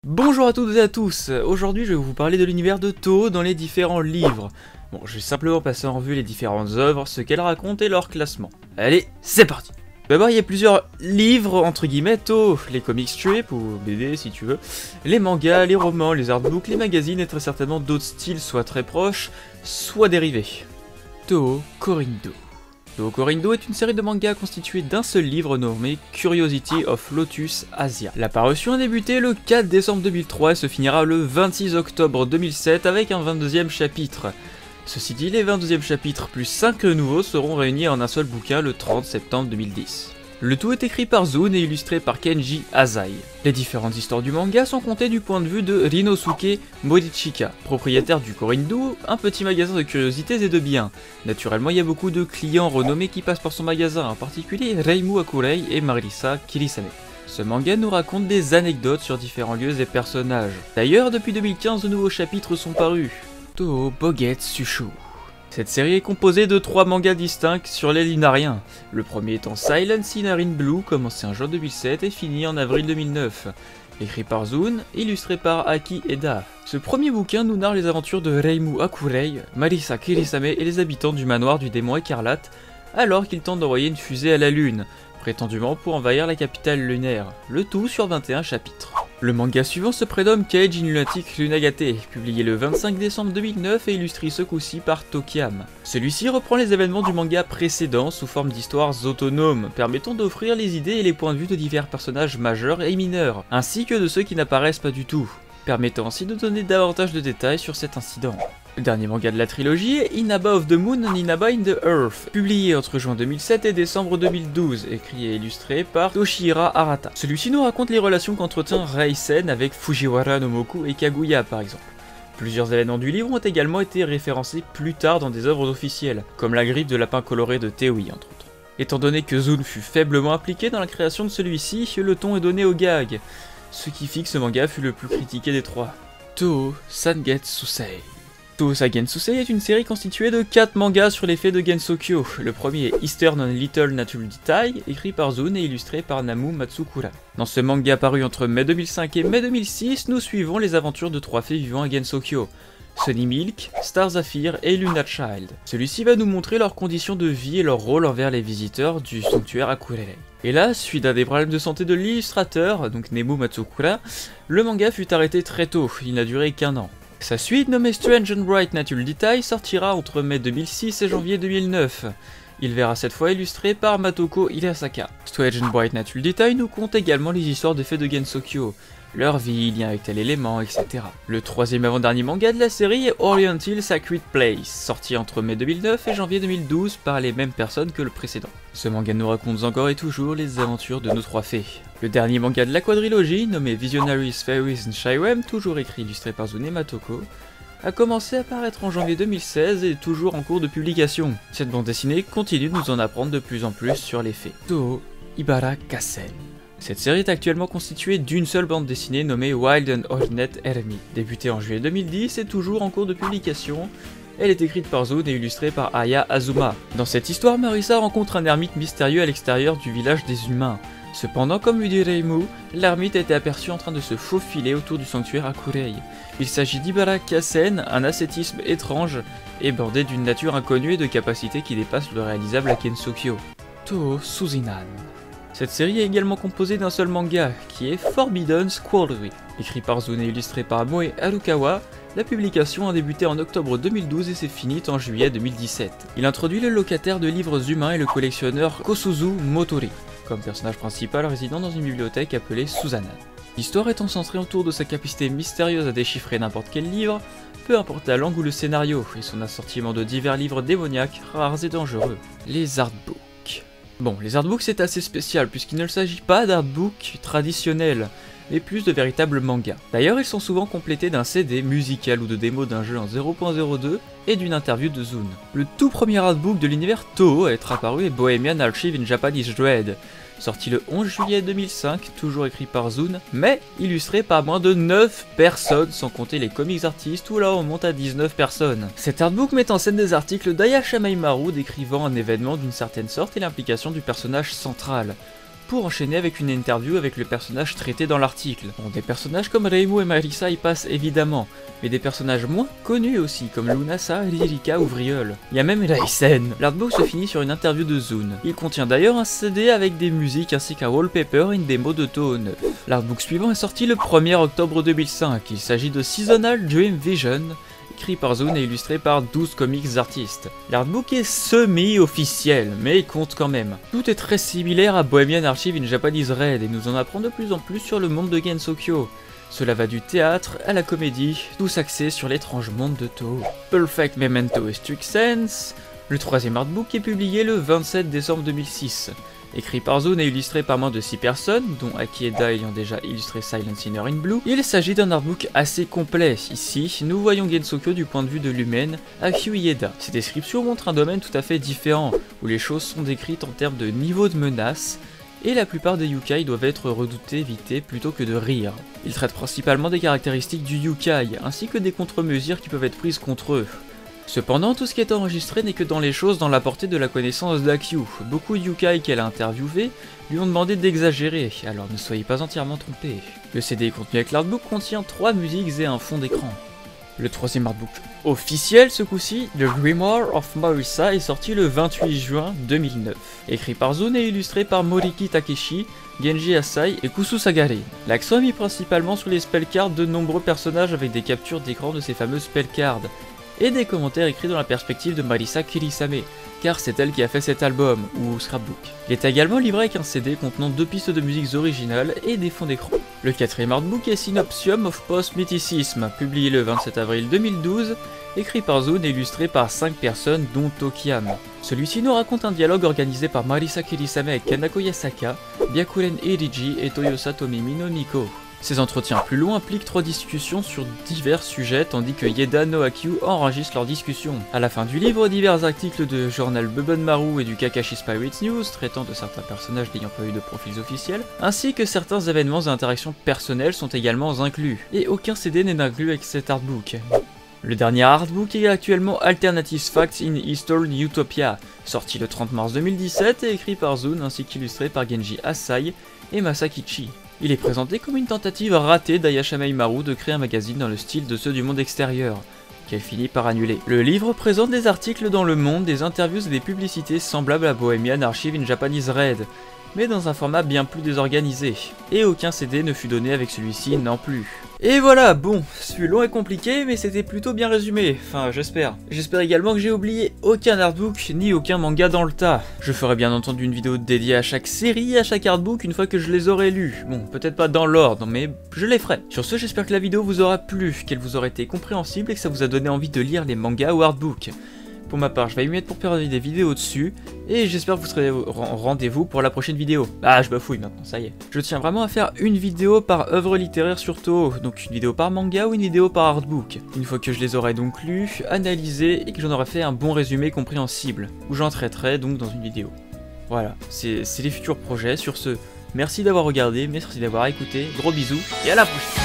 Bonjour à toutes et à tous, aujourd'hui je vais vous parler de l'univers de Toho dans les différents livres. Bon, je vais simplement passer en revue les différentes œuvres, ce qu'elles racontent et leur classement. Allez, c'est parti. D'abord il y a plusieurs livres entre guillemets Toho, les comic strips ou BD si tu veux, les mangas, les romans, les artbooks, les magazines et très certainement d'autres styles soit très proches, soit dérivés. Toho Korindo. Toho Korindo est une série de mangas constituée d'un seul livre nommé Curiosity of Lotus Asia. La parution a débuté le 4 décembre 2003 et se finira le 26 octobre 2007 avec un 22e chapitre. Ceci dit, les 22e chapitres plus 5 nouveaux seront réunis en un seul bouquin le 30 septembre 2010. Le tout est écrit par Zune et illustré par Kenji Asai. Les différentes histoires du manga sont contées du point de vue de Rinosuke Morichika, propriétaire du Korindo, un petit magasin de curiosités et de biens. Naturellement, il y a beaucoup de clients renommés qui passent par son magasin, en particulier Reimu Akurei et Marisa Kirisame. Ce manga nous raconte des anecdotes sur différents lieux et personnages. D'ailleurs, depuis 2015, de nouveaux chapitres sont parus. Toho Bogetsushu. Cette série est composée de 3 mangas distincts sur les lunariens. Le premier étant Silent Sinner in Blue, commencé en juin 2007 et fini en avril 2009. Écrit par Zune, illustré par Aki Eda. Ce premier bouquin nous narre les aventures de Reimu Akurei, Marisa Kirisame et les habitants du manoir du démon écarlate, alors qu'ils tentent d'envoyer une fusée à la lune, prétendument pour envahir la capitale lunaire, le tout sur 21 chapitres. Le manga suivant se prénomme Cage in Lunatic Lunagate, publié le 25 décembre 2009 et illustré ce coup-ci par Tokiam. Celui-ci reprend les événements du manga précédent sous forme d'histoires autonomes, permettant d'offrir les idées et les points de vue de divers personnages majeurs et mineurs, ainsi que de ceux qui n'apparaissent pas du tout, permettant ainsi de donner davantage de détails sur cet incident. Le dernier manga de la trilogie est Inaba of the Moon and Inaba in the Earth, publié entre juin 2007 et décembre 2012, écrit et illustré par Toshihira Arata. Celui-ci nous raconte les relations qu'entretient Reisen avec Fujiwara no Moku et Kaguya par exemple. Plusieurs événements du livre ont également été référencés plus tard dans des œuvres officielles, comme la griffe de lapin coloré de Teoi entre autres. Étant donné que Zune fut faiblement impliqué dans la création de celui-ci, le ton est donné au gag, ce qui fit que ce manga fut le plus critiqué des 3. Toho Sangetsusei. Toho Sangetsusei est une série constituée de 4 mangas sur les faits de Gensokyo. Le premier est Eastern and Little Natural Detail, écrit par Zune et illustré par Namu Matsukura. Dans ce manga paru entre mai 2005 et mai 2006, nous suivons les aventures de 3 faits vivant à Gensokyo. Sunny Milk, Star Zephyr et Luna Child. Celui-ci va nous montrer leurs conditions de vie et leur rôle envers les visiteurs du sanctuaire Akurei. Et là, suite à des problèmes de santé de l'illustrateur, donc Nemu Matsukura, le manga fut arrêté très tôt, il n'a duré qu'un an. Sa suite, nommée Strange and Bright Natural Detail, sortira entre mai 2006 et janvier 2009. Il verra cette fois illustré par Matoko Hirasaka. Strange and Bright Natural Detail nous conte également les histoires des faits de Gensokyo, leur vie, lien avec tel élément, etc. Le troisième avant-dernier manga de la série est Oriental Sacred Place, sorti entre mai 2009 et janvier 2012 par les mêmes personnes que le précédent. Ce manga nous raconte encore et toujours les aventures de nos 3 fées. Le dernier manga de la quadrilogie, nommé Visionaries, Fairies and Shirem, toujours écrit et illustré par Zune Matoko, a commencé à paraître en janvier 2016 et est toujours en cours de publication. Cette bande dessinée continue de nous en apprendre de plus en plus sur les faits. Toho Ibara Kassen. Cette série est actuellement constituée d'une seule bande dessinée nommée Wild and Hornet Enemy. Débutée en juillet 2010 et toujours en cours de publication, elle est écrite par Zune et illustrée par Aya Azuma. Dans cette histoire, Marisa rencontre un ermite mystérieux à l'extérieur du village des humains. Cependant, comme lui dit Reimu, l'ermite a été aperçu en train de se faufiler autour du sanctuaire Akurei. Il s'agit d'Ibara Kassen, un ascétisme étrange et bordé d'une nature inconnue et de capacités qui dépassent le réalisable à Gensokyo. Toho Suzinan. Cette série est également composée d'un seul manga, qui est Forbidden Squadron. Écrit par Zune et illustré par Moe Harukawa, la publication a débuté en octobre 2012 et s'est finie en juillet 2017. Il introduit le locataire de livres humains et le collectionneur Kosuzu Motori, comme personnage principal résidant dans une bibliothèque appelée Suzanan. L'histoire étant centrée autour de sa capacité mystérieuse à déchiffrer n'importe quel livre, peu importe la langue ou le scénario, et son assortiment de divers livres démoniaques, rares et dangereux. Les artbooks. Bon, les artbooks c'est assez spécial puisqu'il ne s'agit pas d'artbooks traditionnels, mais plus de véritables mangas. D'ailleurs, ils sont souvent complétés d'un CD musical ou de démo d'un jeu en 0.02 et d'une interview de Zune. Le tout premier artbook de l'univers Toho à être apparu est Bohemian Archive in Japanese Dread, sorti le 11 juillet 2005, toujours écrit par Zune, mais illustré par moins de 9 personnes, sans compter les comics artistes, où là on monte à 19 personnes. Cet artbook met en scène des articles d'Aya Shamaimaru décrivant un événement d'une certaine sorte et l'implication du personnage central. pour enchaîner avec une interview avec le personnage traité dans l'article. Bon, des personnages comme Reimu et Marisa y passent évidemment, mais des personnages moins connus aussi, comme Lunasa, Ririka ou Vriol. Il y a même Raisen. L'artbook se finit sur une interview de Zune. Il contient d'ailleurs un CD avec des musiques ainsi qu'un wallpaper et une démo de Toho 9. L'artbook suivant est sorti le 1er octobre 2005. Il s'agit de Seasonal Dream Vision, écrit par Zune et illustré par 12 comics artistes. L'artbook est semi-officiel, mais il compte quand même. Tout est très similaire à Bohemian Archive in Japanese Red et nous en apprenons de plus en plus sur le monde de Gensokyo. Cela va du théâtre à la comédie, tous axés sur l'étrange monde de Toho. Perfect Memento et Strict Sense. Le 3e artbook est publié le 27 décembre 2006. Écrit par Zune et illustré par moins de 6 personnes, dont Akieda ayant déjà illustré Silent Sinner in Blue, il s'agit d'un artbook assez complet. Ici, nous voyons Gensokyo du point de vue de l'humaine Akio Ieda. Ces descriptions montrent un domaine tout à fait différent, où les choses sont décrites en termes de niveau de menace, et la plupart des yukai doivent être redoutés, évités, plutôt que de rire. Il traite principalement des caractéristiques du yukai, ainsi que des contre-mesures qui peuvent être prises contre eux. Cependant, tout ce qui est enregistré n'est que dans les choses dans la portée de la connaissance d'Akio. Beaucoup de yukai qu'elle a interviewés lui ont demandé d'exagérer, alors ne soyez pas entièrement trompés. Le CD contenu avec l'artbook contient 3 musiques et un fond d'écran. Le 3e artbook officiel ce coup-ci, The Grimoire of Marisa, est sorti le 28 juin 2009. Écrit par Zune et illustré par Moriki Takeshi, Genji Asai et Kusu Sagare. L'accent est mis principalement sur les spellcards de nombreux personnages avec des captures d'écran de ces fameux spellcards, et des commentaires écrits dans la perspective de Marisa Kirisame, car c'est elle qui a fait cet album, ou scrapbook. Il est également livré avec un CD contenant 2 pistes de musique originales et des fonds d'écran. Le 4e artbook est Synopsium of Post-Mythicism, publié le 27 avril 2012, écrit par Zune et illustré par 5 personnes dont Tokiam. Celui-ci nous raconte un dialogue organisé par Marisa Kirisame avec Kanako Yasaka, Byakuren Eriji et Toyosa Tomimi no Miko. Ces entretiens plus longs impliquent 3 discussions sur divers sujets, tandis que Ieda no Akio enregistre leurs discussions. À la fin du livre, divers articles de Journal Bubonmaru et du Kakashi Spirits News traitant de certains personnages n'ayant pas eu de profils officiels, ainsi que certains événements et interactions personnelles sont également inclus, et aucun CD n'est inclus avec cet artbook. Le dernier artbook est actuellement Alternative Facts in Eastern Utopia, sorti le 30 mars 2017 et écrit par Zune ainsi qu'illustré par Genji Asai et Masakichi. Il est présenté comme une tentative ratée d'Ayashima Imaru de créer un magazine dans le style de ceux du monde extérieur, qu'elle finit par annuler. Le livre présente des articles dans Le Monde, des interviews et des publicités semblables à Bohemian Archive in Japanese Red, mais dans un format bien plus désorganisé. Et aucun CD ne fut donné avec celui-ci non plus. Et voilà, bon, ce fut long et compliqué, mais c'était plutôt bien résumé, enfin j'espère. J'espère également que j'ai oublié aucun artbook, ni aucun manga dans le tas. Je ferai bien entendu une vidéo dédiée à chaque série, à chaque artbook, une fois que je les aurai lus. Bon, peut-être pas dans l'ordre, mais je les ferai. Sur ce, j'espère que la vidéo vous aura plu, qu'elle vous aura été compréhensible et que ça vous a donné envie de lire les mangas ou artbooks. Pour ma part, je vais y mettre pour faire des vidéos dessus, et j'espère que vous serez au rendez-vous pour la prochaine vidéo. Ah, je bafouille maintenant, ça y est. Je tiens vraiment à faire une vidéo par œuvre littéraire sur Toho, donc une vidéo par manga ou une vidéo par artbook. Une fois que je les aurai donc lus, analysés, et que j'en aurai fait un bon résumé compréhensible, où j'en traiterai donc dans une vidéo. Voilà, c'est les futurs projets. Sur ce, merci d'avoir regardé, merci d'avoir écouté, gros bisous, et à la prochaine.